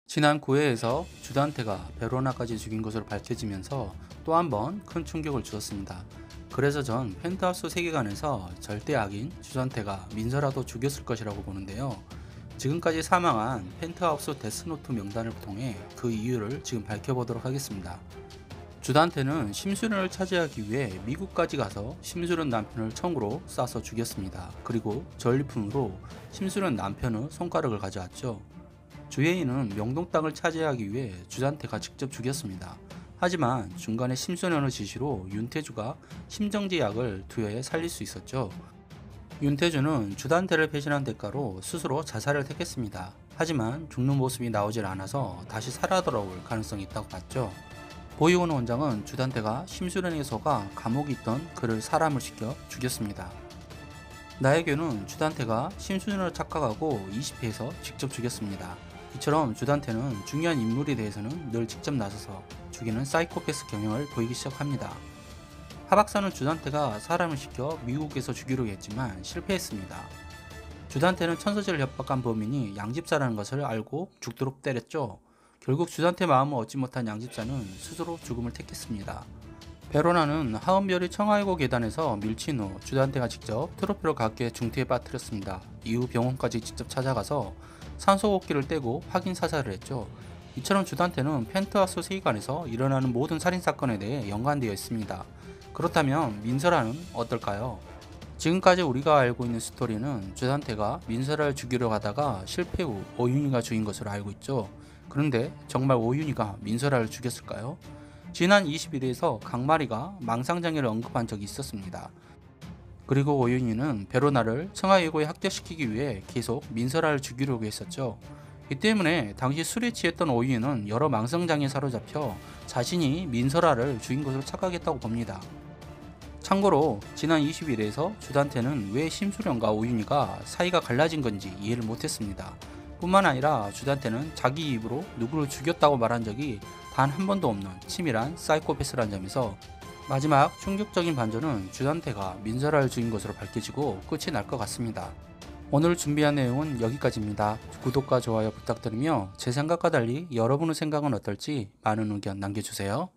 지난 9회에서 주단태가 베로나까지 죽인 것으로 밝혀지면서 또 한 번 큰 충격을 주었습니다. 그래서 전 펜트하우스 세계관에서 절대 악인 주단태가 민서라도 죽였을 것이라고 보는데요. 지금까지 사망한 펜트하우스 데스노트 명단을 통해 그 이유를 지금 밝혀보도록 하겠습니다. 주단태는 심수련을 차지하기 위해 미국까지 가서 심수련 남편을 총으로 쏴서 죽였습니다. 그리고 전리품으로 심수련 남편의 손가락을 가져왔죠. 주예인은 명동 땅을 차지하기 위해 주단태가 직접 죽였습니다. 하지만 중간에 심수련의 지시로 윤태주가 심정지 약을 투여해 살릴 수 있었죠. 윤태주는 주단태를 배신한 대가로 스스로 자살을 택했습니다. 하지만 죽는 모습이 나오질 않아서 다시 살아 돌아올 가능성이 있다고 봤죠. 보이온 원장은 주단태가 심수련에 속아 감옥에 있던 그를 사람을 시켜 죽였습니다. 나혜교는 주단태가 심수련을 착각하고 20회에서 직접 죽였습니다. 이처럼 주단태는 중요한 인물에 대해서는 늘 직접 나서서 죽이는 사이코패스 경향을 보이기 시작합니다. 하박사는 주단태가 사람을 시켜 미국에서 죽이려고 했지만 실패했습니다. 주단태는 천서지를 협박한 범인이 양집사라는 것을 알고 죽도록 때렸죠. 결국 주단태 마음을 얻지 못한 양집사는 스스로 죽음을 택했습니다. 베로나는 하은별이 청하이고 계단에서 밀친 후 주단태가 직접 트로피로 각계 중태에 빠뜨렸습니다. 이후 병원까지 직접 찾아가서 산소호흡기를 떼고 확인 사살을 했죠. 이처럼 주단태는 펜트하우스 세계관에서 일어나는 모든 살인사건에 대해 연관되어 있습니다. 그렇다면 민설아는 어떨까요? 지금까지 우리가 알고 있는 스토리는 주단태가 민설아를 죽이려 하다가 실패 후 오윤희가 죽인 것으로 알고 있죠. 그런데 정말 오윤희가 민설아를 죽였을까요? 지난 21회에서 강마리가 망상장애를 언급한 적이 있었습니다. 그리고 오윤희는 베로나를 청하예고에 합격시키기 위해 계속 민설아를 죽이려고 했었죠. 이 때문에 당시 술에 취했던 오윤희는 여러 망상장애에 사로잡혀 자신이 민설아를 죽인 것으로 착각했다고 봅니다. 참고로 지난 21회에서 주단태는 왜 심수련과 오윤희가 사이가 갈라진 건지 이해를 못했습니다. 뿐만 아니라 주단태는 자기 입으로 누구를 죽였다고 말한 적이 단 한 번도 없는 치밀한 사이코패스라는 점에서 마지막 충격적인 반전은 주단태가 민설아를 죽인 것으로 밝혀지고 끝이 날 것 같습니다. 오늘 준비한 내용은 여기까지입니다. 구독과 좋아요 부탁드리며 제 생각과 달리 여러분의 생각은 어떨지 많은 의견 남겨주세요.